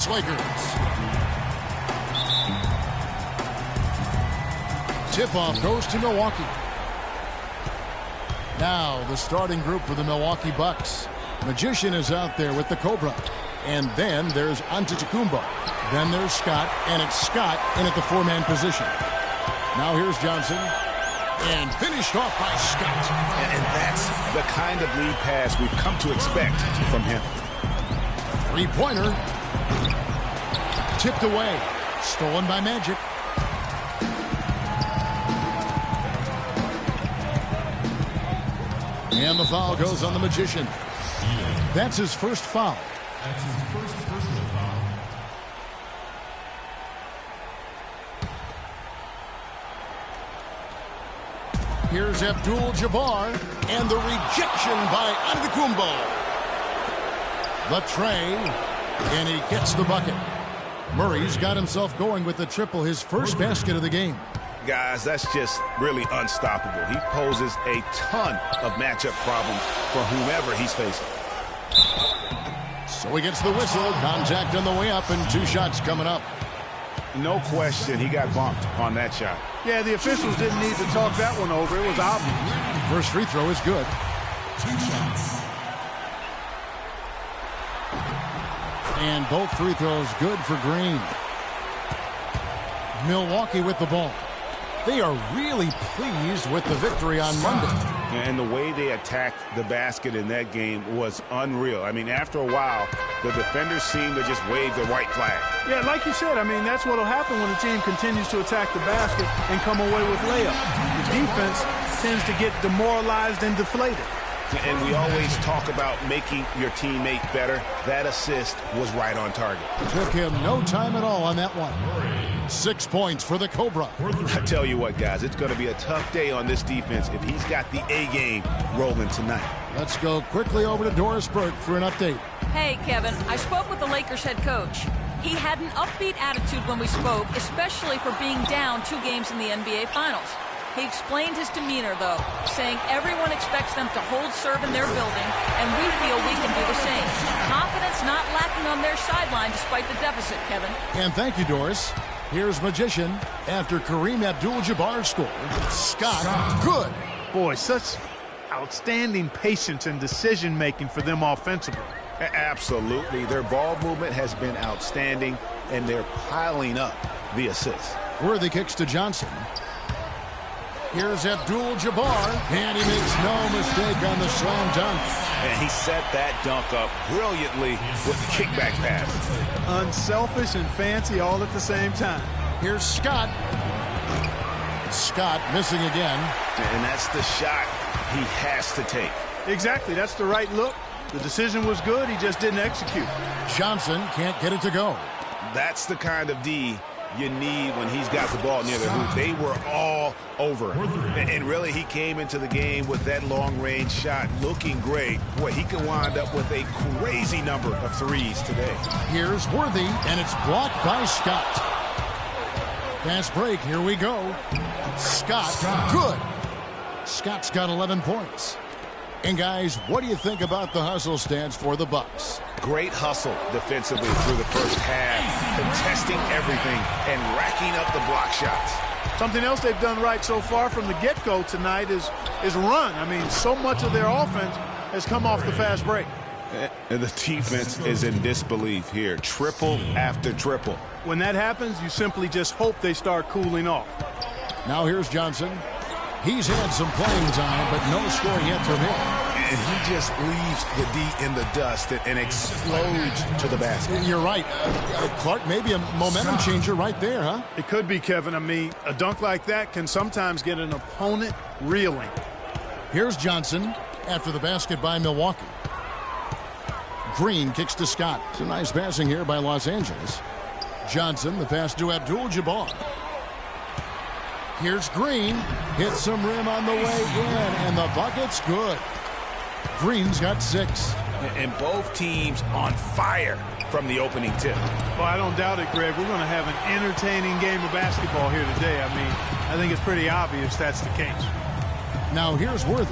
Bucks Lakers. Tip-off goes to Milwaukee. Now the starting group for the Milwaukee Bucks. Magician is out there with the Cobra. And then there's Antetokounmpo. Then there's Scott, and it's Scott in at the four-man position. Now here's Johnson. And finished off by Scott. And that's the kind of lead pass we've come to expect from him. Three-pointer. Tipped away. Stolen by Magic. And the foul goes on the Magician. That's his first foul. That's his first personal foul. Here's Abdul-Jabbar, and the rejection by Antetokounmpo. The tray, and he gets the bucket. Murray's got himself going with the triple, his first basket of the game. Guys, that's just really unstoppable. He poses a ton of matchup problems for whomever he's facing. So he gets the whistle, contact on the way up, and two shots coming up. No question, he got bumped on that shot. Yeah, the officials didn't need to talk that one over. It was obvious. First free throw is good. 2 shots. And both free throws good for Green. Milwaukee with the ball. They are really pleased with the victory on Monday. And the way they attacked the basket in that game was unreal. I mean, after a while, the defenders seemed to just wave the white flag. Yeah, like you said, I mean, that's what will happen when the team continues to attack the basket and come away with layups. The defense tends to get demoralized and deflated. And we always talk about making your teammate better. That assist was right on target. Took him no time at all on that one. 6 points for the Cobra. I tell you what, guys, it's going to be a tough day on this defense if he's got the A game rolling tonight. Let's go quickly over to Doris Burke for an update. Hey, Kevin, I spoke with the Lakers head coach. He had an upbeat attitude when we spoke, especially for being down 2 games in the NBA Finals. He explained his demeanor, though, saying everyone expects them to hold serve in their building, and we feel we can do the same. Confidence not lacking on their sideline despite the deficit, Kevin. And thank you, Doris. Here's Magician after Kareem Abdul-Jabbar scored. Scott, good. Boy, such outstanding patience and decision-making for them offensively. Absolutely. Their ball movement has been outstanding, and they're piling up the assists. Worthy kicks to Johnson. Here's Abdul-Jabbar, and he makes no mistake on the slam dunk. And he set that dunk up brilliantly with the kickback pass. Unselfish and fancy all at the same time. Here's Scott. Scott missing again. And that's the shot he has to take. Exactly. That's the right look. The decision was good. He just didn't execute. Johnson can't get it to go. That's the kind of D you need when he's got the ball near the hoop. They were all over him. And really, he came into the game with that long-range shot looking great. Boy, he could wind up with a crazy number of threes today. Here's Worthy, and it's blocked by Scott. Fast break, here we go. Scott, good. Scott's got 11 points. And guys, what do you think about the hustle stance for the Bucks? Great hustle defensively through the first half, contesting everything and racking up the block shots. Something else they've done right so far from the get-go tonight is run. I mean, so much of their offense has come off the fast break. And the defense is in disbelief here. Triple after triple. When that happens, you simply just hope they start cooling off. Now here's Johnson. He's had some playing time, but no score yet from him. And he just leaves the D in the dust and explodes to the basket. You're right. Clark, maybe a momentum changer right there, huh? It could be, Kevin. I mean, a dunk like that can sometimes get an opponent reeling. Here's Johnson after the basket by Milwaukee. Green kicks to Scott. Some nice passing here by Los Angeles. Johnson, the pass to Abdul-Jabbar. Here's Green. Hits some rim on the way in, and the bucket's good. Green's got 6. And both teams on fire from the opening tip. Well, I don't doubt it, Greg. We're going to have an entertaining game of basketball here today. I mean, I think it's pretty obvious that's the case. Now here's Worthy.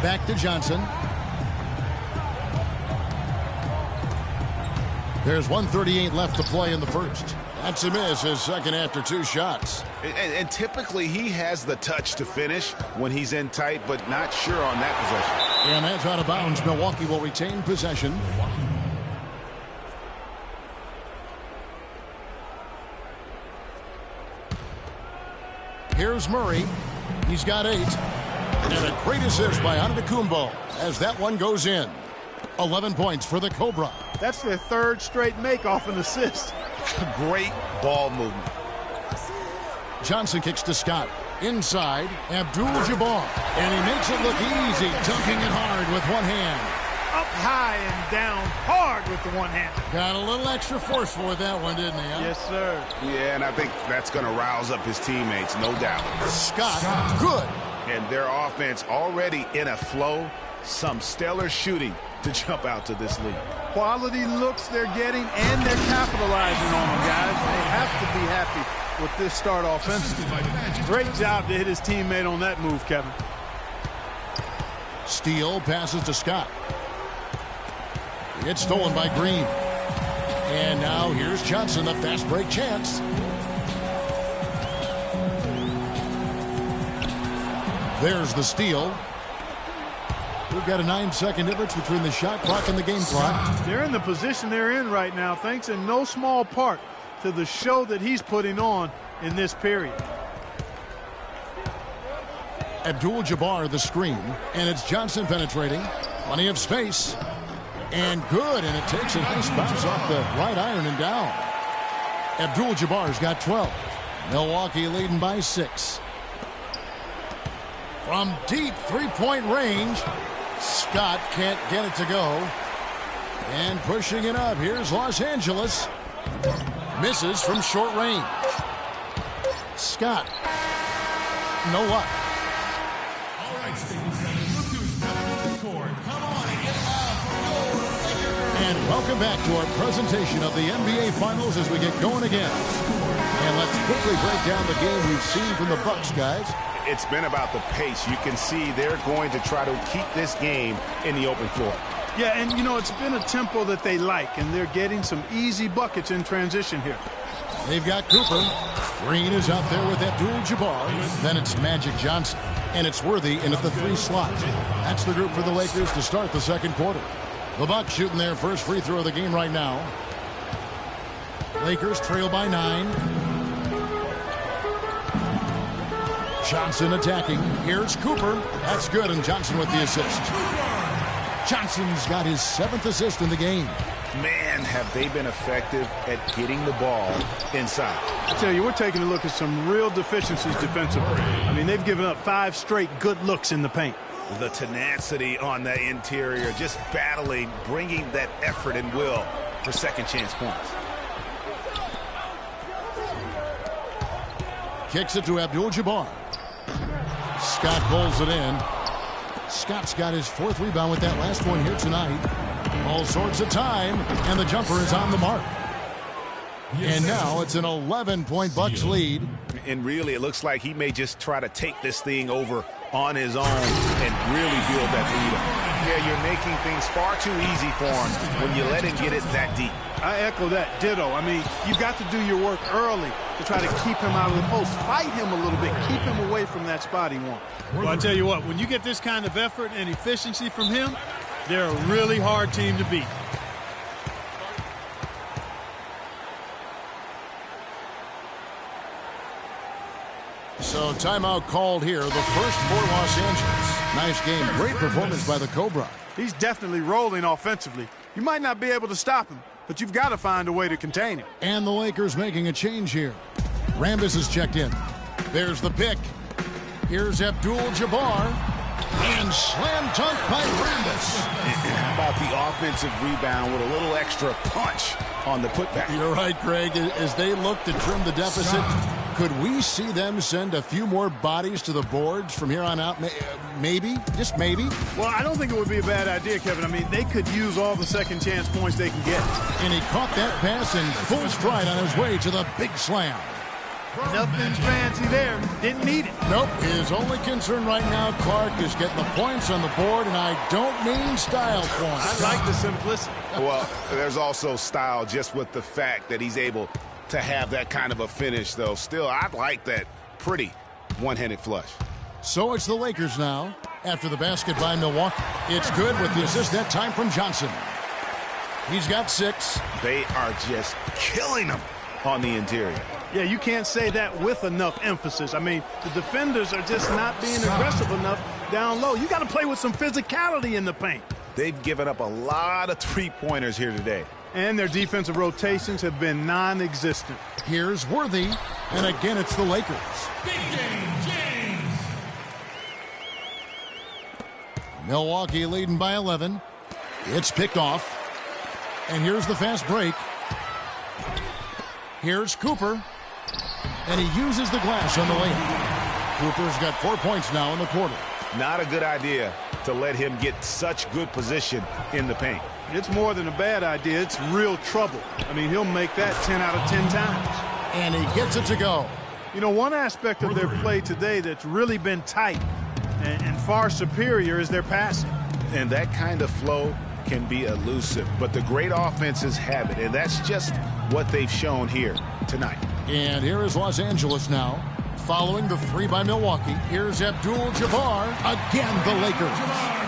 Back to Johnson. There's 1:38 left to play in the first. That's a miss, his second after 2 shots. And typically he has the touch to finish when he's in tight, but not sure on that possession. And that's out of bounds. Milwaukee will retain possession. Here's Murray. He's got 8. And a great assist by Antetokounmpo as that one goes in. 11 points for the Cobra. That's their 3rd straight make off an assist. Great ball movement. Johnson kicks to Scott. Inside, Abdul-Jabbar. And he makes it look easy, dunking it hard with one hand. Up high and down hard with the one hand. Got a little extra forceful with that one, didn't he? Huh? Yes, sir. Yeah, and I think that's going to rouse up his teammates, no doubt. Scott, good. And their offense already in a flow. Some stellar shooting to jump out to this lead. Quality looks they're getting, and they're capitalizing on them, guys. They have to be happy with this start offensively. Great job to hit his teammate on that move, Kevin. Steele passes to Scott. It's stolen by Green. And now here's Johnson, the fast break chance. There's the steal. We've got a 9-second difference between the shot clock and the game clock. They're in the position they're in right now, thanks in no small part to the show that he's putting on in this period. Abdul-Jabbar the screen, and it's Johnson penetrating. Plenty of space. And good, and it takes a nice bounce off the right iron and down. Abdul-Jabbar's got 12. Milwaukee leading by 6. From deep three-point range, Scott can't get it to go. And pushing it up, here's Los Angeles. Misses from short range. Scott, no luck. All right, Staples Center, look who's coming to the court. Come on and get loud for your And welcome back to our presentation of the NBA Finals as we get going again. And let's quickly break down the game we've seen from the Bucks, guys. It's been about the pace. You can see they're going to try to keep this game in the open floor. Yeah, and, you know, it's been a tempo that they like, and they're getting some easy buckets in transition here. They've got Cooper. Green is out there with Abdul-Jabbar. Then it's Magic Johnson. And it's Worthy in at the 3 slot. That's the group for the Lakers to start the second quarter. The Bucks shooting their first free throw of the game right now. Lakers trail by 9. Johnson attacking. Here's Cooper. That's good, and Johnson with the assist. Johnson's got his 7th assist in the game. Man, have they been effective at getting the ball inside. I tell you, we're taking a look at some real deficiencies defensively. I mean, they've given up 5 straight good looks in the paint. The tenacity on the interior, just battling, bringing that effort and will for second chance points. Kicks it to Abdul-Jabbar. Scott pulls it in. Scott's got his 4th rebound with that last one here tonight. All sorts of time, and the jumper is on the mark. And now it's an 11-point Bucks lead. And really, it looks like he may just try to take this thing over on his own and really build that lead up. Yeah, you're making things far too easy for him when you let him get it that deep. I echo that. Ditto. I mean, you've got to do your work early to try to keep him out of the post. Fight him a little bit. Keep him away from that spot he wants. Well, I tell you what, when you get this kind of effort and efficiency from him, they're a really hard team to beat. So timeout called here, the first for Los Angeles. Nice game. Great performance by the Cobra. He's definitely rolling offensively. You might not be able to stop him, but you've got to find a way to contain him. And the Lakers making a change here. Rambis is checked in. There's the pick. Here's Abdul-Jabbar. And slam dunk by Rambis. How about the offensive rebound with a little extra punch on the putback? You're right, Greg. As they look to trim the deficit, could we see them send a few more bodies to the boards from here on out? Maybe, just maybe. Well, I don't think it would be a bad idea, Kevin. I mean, they could use all the second chance points they can get. And he caught that pass in full stride on his way to the big slam. Nothing fancy there. Didn't need it. Nope. His only concern right now, Clark, is getting the points on the board, and I don't mean style points. I like the simplicity. Well, there's also style just with the fact that he's able to have that kind of a finish, though. Still, I like that pretty one-handed flush. So it's the Lakers now after the basket by Milwaukee. It's good with the assist that time from Johnson. He's got 6. They are just killing him on the interior. Yeah, you can't say that with enough emphasis. I mean, the defenders are just not being aggressive enough down low. You got to play with some physicality in the paint. They've given up a lot of three-pointers here today. And their defensive rotations have been non-existent. Here's Worthy, and again it's the Lakers. Big game, James. Milwaukee leading by 11. It's picked off. And here's the fast break. Here's Cooper. And he uses the glass on the layup. Cooper's got 4 points now in the quarter. Not a good idea to let him get such good position in the paint. It's more than a bad idea. It's real trouble. I mean, he'll make that 10 out of 10 times. And he gets it to go. You know, one aspect of their play today that's really been tight and far superior is their passing. And that kind of flow can be elusive, but the great offenses have it, and that's just what they've shown here tonight. And here is Los Angeles now, following the 3 by Milwaukee. Here's Abdul-Jabbar, again the Lakers.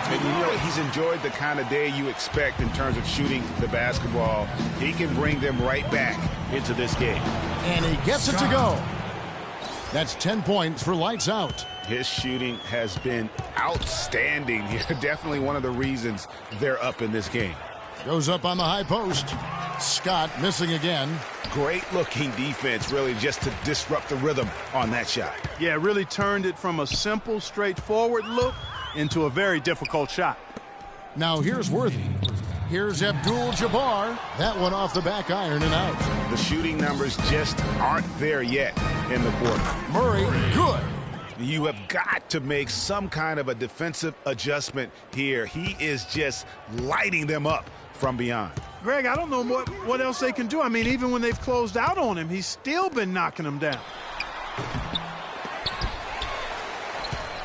And you know, he's enjoyed the kind of day you expect in terms of shooting the basketball. He can bring them right back into this game. And he gets it to go. That's 10 points for lights out. His shooting has been outstanding here. Definitely one of the reasons they're up in this game. Goes up on the high post. Scott missing again. Great looking defense, really, just to disrupt the rhythm on that shot. Yeah, really turned it from a simple, straightforward look into a very difficult shot. Now here's Worthy. Here's Abdul-Jabbar. That one off the back iron and out. The shooting numbers just aren't there yet in the quarter. Murray, good. You have got to make some kind of a defensive adjustment here. He is just lighting them up from beyond. Greg, I don't know what else they can do. I mean, even when they've closed out on him, he's still been knocking them down.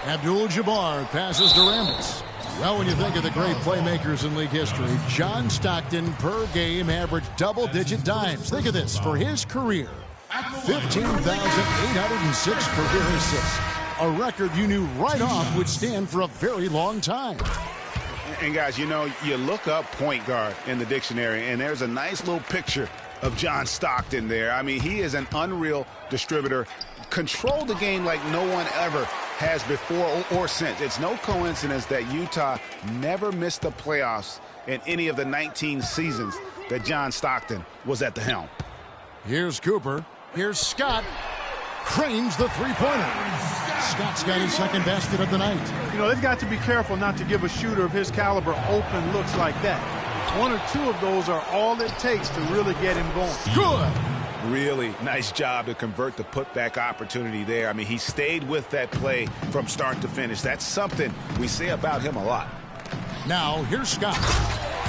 Abdul-Jabbar passes to Rambis. Well, when you think of the great playmakers in league history, John Stockton per game averaged double-digit dimes. Think of this. For his career, 15,806 career assists. A record you knew right off would stand for a very long time. And guys, you know, you look up point guard in the dictionary, and there's a nice little picture of John Stockton there. I mean, he is an unreal distributor. Controlled the game like no one ever has before or since. It's no coincidence that Utah never missed the playoffs in any of the 19 seasons that John Stockton was at the helm. Here's Cooper. Here's Scott. Cranes the three-pointer. Scott's got his second basket of the night. You know, they've got to be careful not to give a shooter of his caliber open looks like that. 1 or 2 of those are all it takes to really get him going. Good. Really nice job to convert the putback opportunity there. I mean, he stayed with that play from start to finish. That's something we say about him a lot. Now, here's Scott.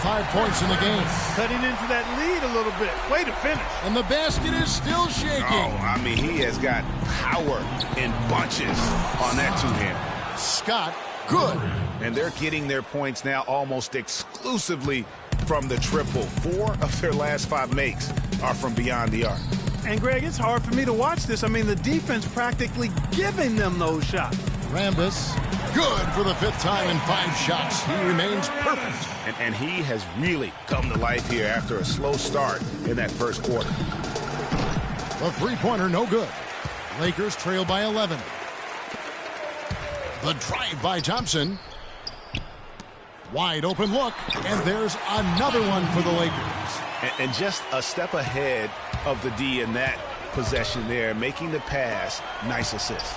5 points in the game. Cutting into that lead a little bit. Way to finish. And the basket is still shaking. Oh, I mean, he has got power in bunches on that two-hand. Scott, good. And they're getting their points now almost exclusively from the triple. 4 of their last 5 makes are from beyond the arc. And, Greg, it's hard for me to watch this. I mean, the defense practically giving them those shots. Rambis, good for the 5th time in 5 shots. He remains perfect. And he has really come to life here after a slow start in that first quarter. The three-pointer, no good. Lakers trail by 11. The drive by Thompson. Wide open look, and there's another one for the Lakers. And just a step ahead of the D in that possession there, making the pass. Nice assist.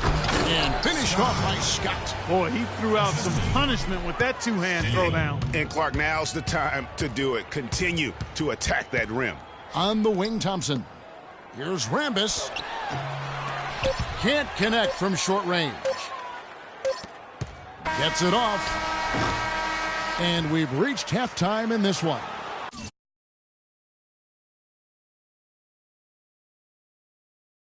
And finished off by Scott. Boy, he threw out some punishment with that two-hand throwdown. And Clark, now's the time to do it. Continue to attack that rim. On the wing, Thompson. Here's Rambis. Can't connect from short range. Gets it off. And we've reached halftime in this one.